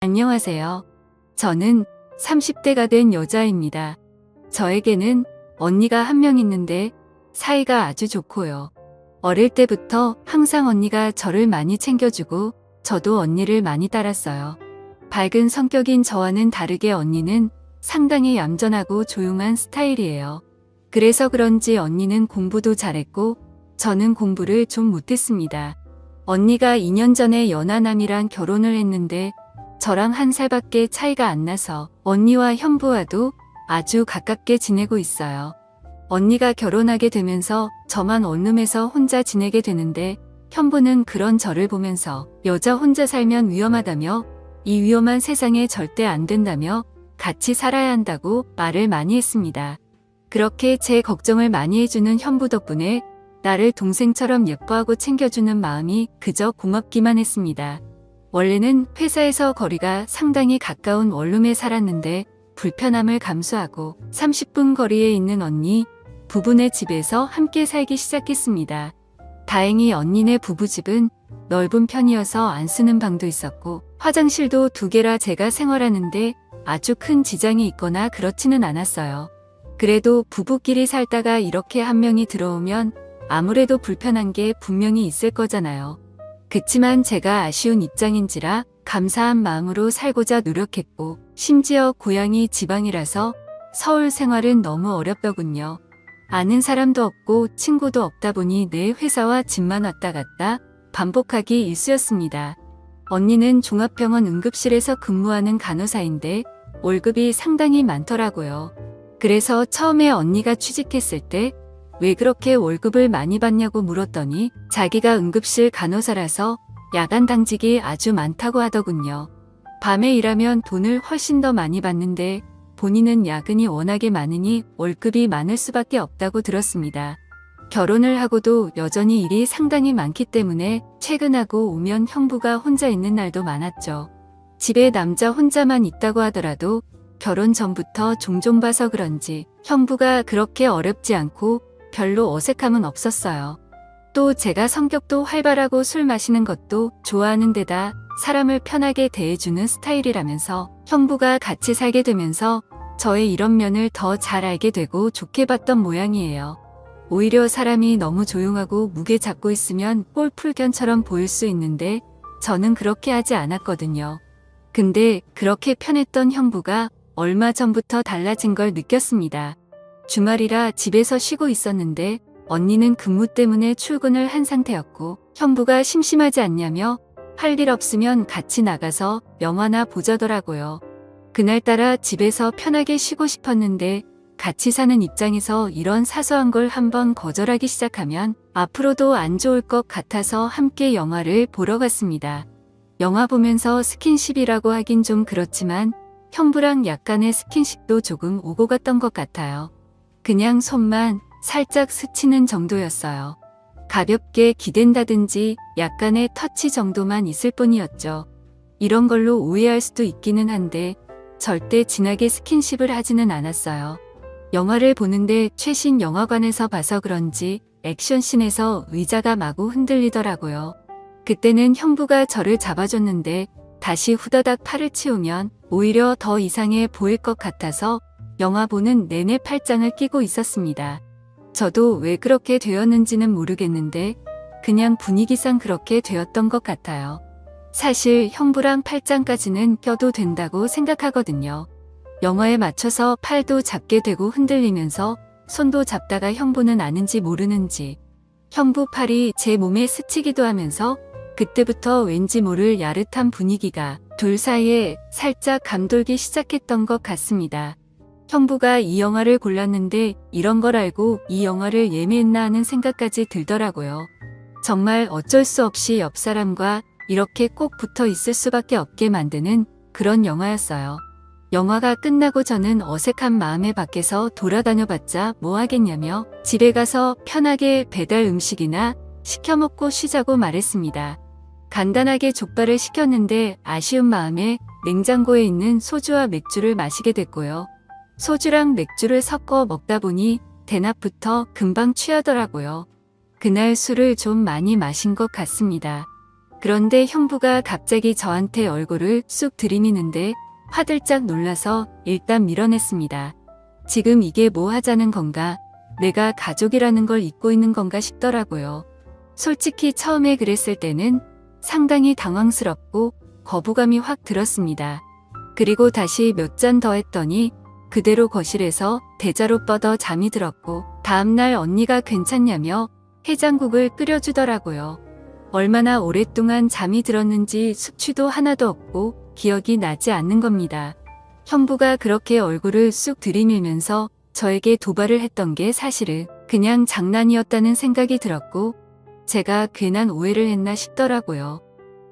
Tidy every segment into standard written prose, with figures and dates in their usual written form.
안녕하세요. 저는 30대가 된 여자입니다. 저에게는 언니가 한 명 있는데 사이가 아주 좋고요. 어릴 때부터 항상 언니가 저를 많이 챙겨주고 저도 언니를 많이 따랐어요. 밝은 성격인 저와는 다르게 언니는 상당히 얌전하고 조용한 스타일이에요. 그래서 그런지 언니는 공부도 잘했고 저는 공부를 좀 못했습니다. 언니가 2년 전에 연하남이랑 결혼을 했는데 저랑 1살밖에 차이가 안 나서 언니와 형부와도 아주 가깝게 지내고 있어요. 언니가 결혼하게 되면서 저만 원룸에서 혼자 지내게 되는데 형부는 그런 저를 보면서 여자 혼자 살면 위험하다며 이 위험한 세상에 절대 안 된다며 같이 살아야 한다고 말을 많이 했습니다. 그렇게 제 걱정을 많이 해주는 형부 덕분에 나를 동생처럼 예뻐하고 챙겨주는 마음이 그저 고맙기만 했습니다. 원래는 회사에서 거리가 상당히 가까운 원룸에 살았는데 불편함을 감수하고 30분 거리에 있는 언니 부부네 집에서 함께 살기 시작했습니다. 다행히 언니네 부부집은 넓은 편이어서 안 쓰는 방도 있었고 화장실도 2개라 제가 생활하는데 아주 큰 지장이 있거나 그렇지는 않았어요. 그래도 부부끼리 살다가 이렇게 한 명이 들어오면 아무래도 불편한 게 분명히 있을 거잖아요. 그치만 제가 아쉬운 입장인지라 감사한 마음으로 살고자 노력했고 심지어 고향이 지방이라서 서울 생활은 너무 어렵더군요. 아는 사람도 없고 친구도 없다 보니 늘 회사와 집만 왔다 갔다 반복하기 일쑤였습니다. 언니는 종합병원 응급실에서 근무하는 간호사인데 월급이 상당히 많더라고요. 그래서 처음에 언니가 취직했을 때 왜 그렇게 월급을 많이 받냐고 물었더니 자기가 응급실 간호사라서 야간 당직이 아주 많다고 하더군요. 밤에 일하면 돈을 훨씬 더 많이 받는데 본인은 야근이 워낙에 많으니 월급이 많을 수밖에 없다고 들었습니다. 결혼을 하고도 여전히 일이 상당히 많기 때문에 퇴근하고 오면 형부가 혼자 있는 날도 많았죠. 집에 남자 혼자만 있다고 하더라도 결혼 전부터 종종 봐서 그런지 형부가 그렇게 어렵지 않고 별로 어색함은 없었어요. 또 제가 성격도 활발하고 술 마시는 것도 좋아하는 데다 사람을 편하게 대해주는 스타일이라면서 형부가 같이 살게 되면서 저의 이런 면을 더 잘 알게 되고 좋게 봤던 모양이에요. 오히려 사람이 너무 조용하고 무게 잡고 있으면 꼴풀견처럼 보일 수 있는데 저는 그렇게 하지 않았거든요. 근데 그렇게 편했던 형부가 얼마 전부터 달라진 걸 느꼈습니다. 주말이라 집에서 쉬고 있었는데 언니는 근무 때문에 출근을 한 상태였고 형부가 심심하지 않냐며 할 일 없으면 같이 나가서 영화나 보자더라고요. 그날따라 집에서 편하게 쉬고 싶었는데 같이 사는 입장에서 이런 사소한 걸 한번 거절하기 시작하면 앞으로도 안 좋을 것 같아서 함께 영화를 보러 갔습니다. 영화 보면서 스킨십이라고 하긴 좀 그렇지만 형부랑 약간의 스킨십도 조금 오고 갔던 것 같아요. 그냥 손만 살짝 스치는 정도였어요. 가볍게 기댄다든지 약간의 터치 정도만 있을 뿐이었죠. 이런 걸로 오해할 수도 있기는 한데 절대 진하게 스킨십을 하지는 않았어요. 영화를 보는데 최신 영화관에서 봐서 그런지 액션씬에서 의자가 마구 흔들리더라고요. 그때는 형부가 저를 잡아줬는데 다시 후다닥 팔을 치우면 오히려 더 이상해 보일 것 같아서 영화 보는 내내 팔짱을 끼고 있었습니다. 저도 왜 그렇게 되었는지는 모르겠는데 그냥 분위기상 그렇게 되었던 것 같아요. 사실 형부랑 팔짱까지는 껴도 된다고 생각하거든요. 영화에 맞춰서 팔도 잡게 되고 흔들리면서 손도 잡다가 형부는 아는지 모르는지 형부 팔이 제 몸에 스치기도 하면서 그때부터 왠지 모를 야릇한 분위기가 둘 사이에 살짝 감돌기 시작했던 것 같습니다. 형부가 이 영화를 골랐는데 이런 걸 알고 이 영화를 예매했나 하는 생각까지 들더라고요. 정말 어쩔 수 없이 옆 사람과 이렇게 꼭 붙어 있을 수밖에 없게 만드는 그런 영화였어요. 영화가 끝나고 저는 어색한 마음에 밖에서 돌아다녀봤자 뭐 하겠냐며 집에 가서 편하게 배달 음식이나 시켜 먹고 쉬자고 말했습니다. 간단하게 족발을 시켰는데 아쉬운 마음에 냉장고에 있는 소주와 맥주를 마시게 됐고요. 소주랑 맥주를 섞어 먹다 보니 대낮부터 금방 취하더라고요. 그날 술을 좀 많이 마신 것 같습니다. 그런데 형부가 갑자기 저한테 얼굴을 쑥 들이미는데 화들짝 놀라서 일단 밀어냈습니다. 지금 이게 뭐 하자는 건가? 내가 가족이라는 걸 잊고 있는 건가 싶더라고요. 솔직히 처음에 그랬을 때는 상당히 당황스럽고 거부감이 확 들었습니다. 그리고 다시 몇 잔 더 했더니 그대로 거실에서 대자로 뻗어 잠이 들었고 다음날 언니가 괜찮냐며 해장국을 끓여주더라고요. 얼마나 오랫동안 잠이 들었는지 숙취도 하나도 없고 기억이 나지 않는 겁니다. 형부가 그렇게 얼굴을 쑥 들이밀면서 저에게 도발을 했던 게 사실은 그냥 장난이었다는 생각이 들었고 제가 괜한 오해를 했나 싶더라고요.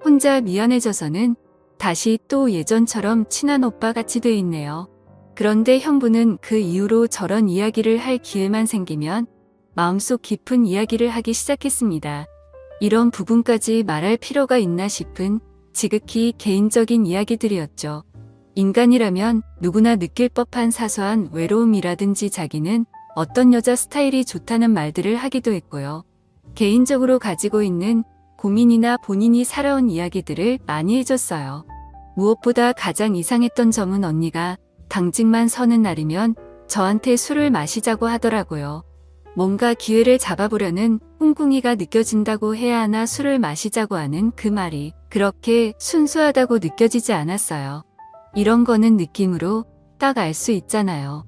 혼자 미안해져서는 다시 또 예전처럼 친한 오빠 같이 돼 있네요. 그런데 형부는 그 이후로 저런 이야기를 할 기회만 생기면 마음속 깊은 이야기를 하기 시작했습니다. 이런 부분까지 말할 필요가 있나 싶은 지극히 개인적인 이야기들이었죠. 인간이라면 누구나 느낄 법한 사소한 외로움이라든지 자기는 어떤 여자 스타일이 좋다는 말들을 하기도 했고요. 개인적으로 가지고 있는 고민이나 본인이 살아온 이야기들을 많이 해줬어요. 무엇보다 가장 이상했던 점은 언니가 당직만 서는 날이면 저한테 술을 마시자고 하더라고요. 뭔가 기회를 잡아보려는 홍궁이가 느껴진다고 해야 하나 술을 마시자고 하는 그 말이 그렇게 순수하다고 느껴지지 않았어요. 이런 거는 느낌으로 딱 알 수 있잖아요.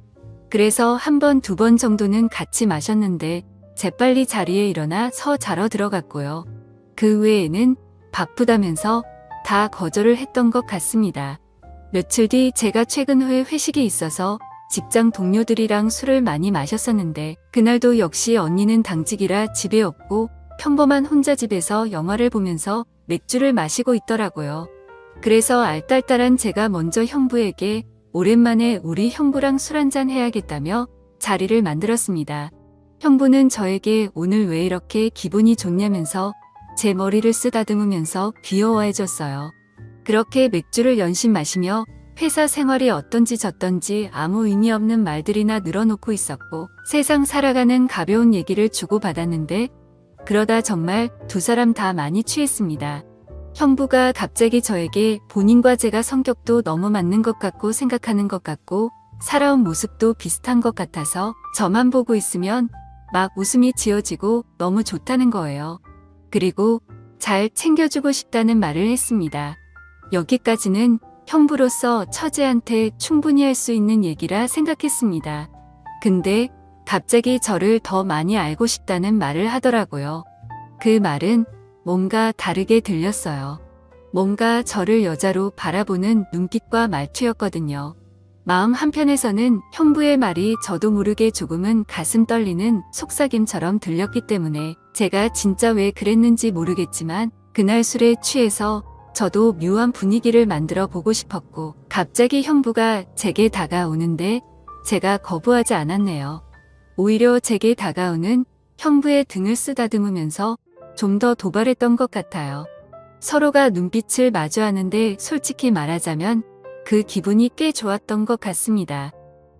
그래서 한 번, 두 번 정도는 같이 마셨는데 재빨리 자리에 일어나 서 자러 들어갔고요. 그 외에는 바쁘다면서 다 거절을 했던 것 같습니다. 며칠 뒤 제가 최근 회식이 있어서 직장 동료들이랑 술을 많이 마셨었는데 그날도 역시 언니는 당직이라 집에 없고 평범한 혼자 집에서 영화를 보면서 맥주를 마시고 있더라고요. 그래서 알딸딸한 제가 먼저 형부에게 오랜만에 우리 형부랑 술 한잔 해야겠다며 자리를 만들었습니다. 형부는 저에게 오늘 왜 이렇게 기분이 좋냐면서 제 머리를 쓰다듬으면서 귀여워해줬어요. 그렇게 맥주를 연신 마시며 회사 생활이 어떤지 저떤지 아무 의미 없는 말들이나 늘어놓고 있었고 세상 살아가는 가벼운 얘기를 주고받았는데 그러다 정말 두 사람 다 많이 취했습니다. 형부가 갑자기 저에게 본인과 제가 성격도 너무 맞는 것 같고 생각하는 것 같고 살아온 모습도 비슷한 것 같아서 저만 보고 있으면 막 웃음이 지어지고 너무 좋다는 거예요. 그리고 잘 챙겨주고 싶다는 말을 했습니다. 여기까지는 형부로서 처제한테 충분히 할 수 있는 얘기라 생각했습니다. 근데 갑자기 저를 더 많이 알고 싶다는 말을 하더라고요. 그 말은 뭔가 다르게 들렸어요. 뭔가 저를 여자로 바라보는 눈빛과 말투였거든요. 마음 한편에서는 형부의 말이 저도 모르게 조금은 가슴 떨리는 속삭임처럼 들렸기 때문에 제가 진짜 왜 그랬는지 모르겠지만 그날 술에 취해서 저도 묘한 분위기를 만들어 보고 싶었고 갑자기 형부가 제게 다가오는데 제가 거부하지 않았네요. 오히려 제게 다가오는 형부의 등을 쓰다듬으면서 좀 더 도발했던 것 같아요. 서로가 눈빛을 마주하는데 솔직히 말하자면 그 기분이 꽤 좋았던 것 같습니다.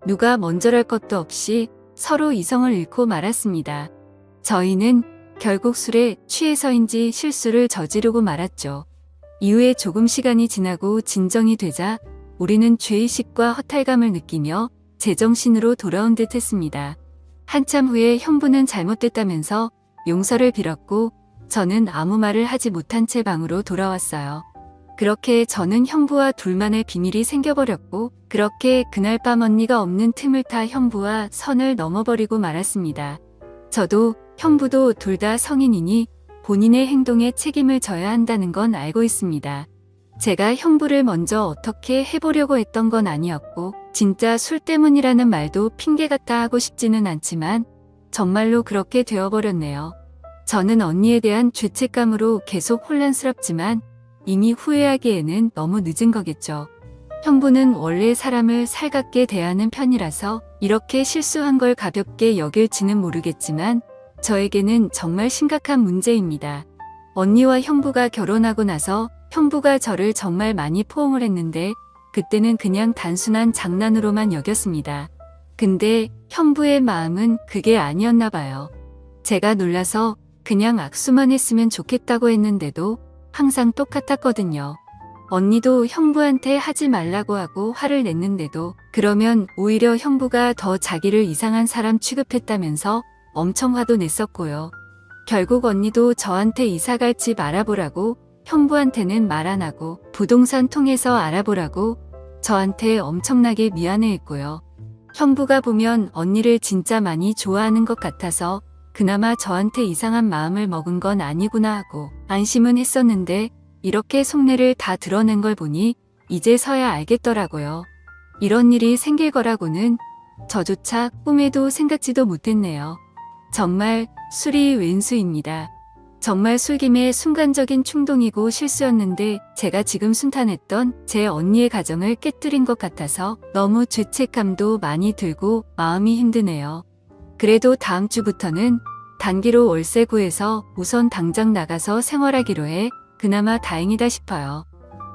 누가 먼저랄 것도 없이 서로 이성을 잃고 말았습니다. 저희는 결국 술에 취해서인지 실수를 저지르고 말았죠. 이후에 조금 시간이 지나고 진정이 되자 우리는 죄의식과 허탈감을 느끼며 제정신으로 돌아온 듯 했습니다. 한참 후에 형부는 잘못됐다면서 용서를 빌었고 저는 아무 말을 하지 못한 채 방으로 돌아왔어요. 그렇게 저는 형부와 둘만의 비밀이 생겨버렸고 그렇게 그날 밤 언니가 없는 틈을 타 형부와 선을 넘어버리고 말았습니다. 저도 형부도 둘 다 성인이니 본인의 행동에 책임을 져야 한다는 건 알고 있습니다. 제가 형부를 먼저 어떻게 해보려고 했던 건 아니었고 진짜 술 때문이라는 말도 핑계 같다 하고 싶지는 않지만 정말로 그렇게 되어버렸네요. 저는 언니에 대한 죄책감으로 계속 혼란스럽지만 이미 후회하기에는 너무 늦은 거겠죠. 형부는 원래 사람을 살갑게 대하는 편이라서 이렇게 실수한 걸 가볍게 여길지는 모르겠지만 저에게는 정말 심각한 문제입니다. 언니와 형부가 결혼하고 나서 형부가 저를 정말 많이 포옹을 했는데 그때는 그냥 단순한 장난으로만 여겼습니다. 근데 형부의 마음은 그게 아니었나 봐요. 제가 놀라서 그냥 악수만 했으면 좋겠다고 했는데도 항상 똑같았거든요. 언니도 형부한테 하지 말라고 하고 화를 냈는데도 그러면 오히려 형부가 더 자기를 이상한 사람 취급했다면서 엄청 화도 냈었고요. 결국 언니도 저한테 이사갈 집 알아보라고 형부한테는 말 안 하고 부동산 통해서 알아보라고 저한테 엄청나게 미안해했고요. 형부가 보면 언니를 진짜 많이 좋아하는 것 같아서 그나마 저한테 이상한 마음을 먹은 건 아니구나 하고 안심은 했었는데 이렇게 속내를 다 드러낸 걸 보니 이제서야 알겠더라고요. 이런 일이 생길 거라고는 저조차 꿈에도 생각지도 못했네요. 정말 술이 왼수입니다. 정말 술김에 순간적인 충동이고 실수였는데 제가 지금 순탄했던 제 언니의 가정을 깨뜨린 것 같아서 너무 죄책감도 많이 들고 마음이 힘드네요. 그래도 다음 주부터는 단기로 월세 구해서 우선 당장 나가서 생활하기로 해 그나마 다행이다 싶어요.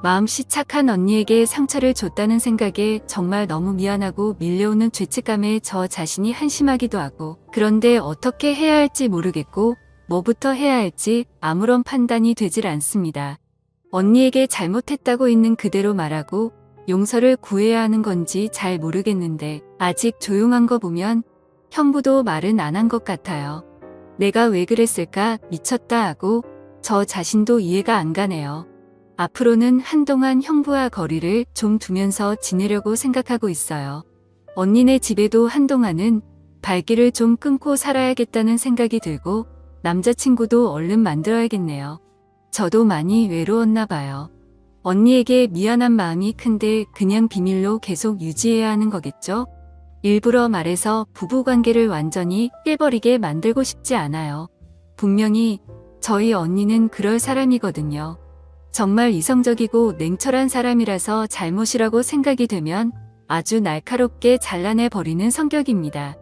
마음씨 착한 언니에게 상처를 줬다는 생각에 정말 너무 미안하고 밀려오는 죄책감에 저 자신이 한심하기도 하고 그런데 어떻게 해야 할지 모르겠고 뭐부터 해야 할지 아무런 판단이 되질 않습니다. 언니에게 잘못했다고 있는 그대로 말하고 용서를 구해야 하는 건지 잘 모르겠는데 아직 조용한 거 보면 형부도 말은 안 한 것 같아요. 내가 왜 그랬을까 미쳤다 하고 저 자신도 이해가 안 가네요. 앞으로는 한동안 형부와 거리를 좀 두면서 지내려고 생각하고 있어요. 언니네 집에도 한동안은 발길을 좀 끊고 살아야겠다는 생각이 들고 남자친구도 얼른 만들어야겠네요. 저도 많이 외로웠나 봐요. 언니에게 미안한 마음이 큰데 그냥 비밀로 계속 유지해야 하는 거겠죠? 일부러 말해서 부부관계를 완전히 깨버리게 만들고 싶지 않아요. 분명히 저희 언니는 그럴 사람이거든요. 정말 이성적이고 냉철한 사람이라서 잘못이라고 생각이 되면 아주 날카롭게 잘라내버리는 성격입니다.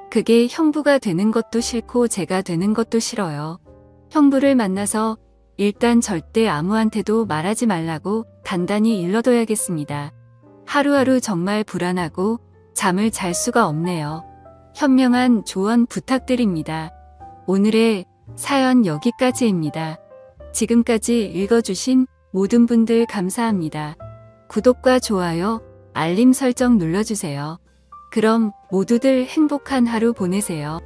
그게 형부가 되는 것도 싫고 제가 되는 것도 싫어요. 형부를 만나서 일단 절대 아무한테도 말하지 말라고 단단히 일러둬야겠습니다. 하루하루 정말 불안하고 잠을 잘 수가 없네요. 현명한 조언 부탁드립니다. 오늘의 사연 여기까지입니다. 지금까지 읽어주신 모든 분들 감사합니다. 구독과 좋아요, 알림 설정 눌러주세요. 그럼 모두들 행복한 하루 보내세요.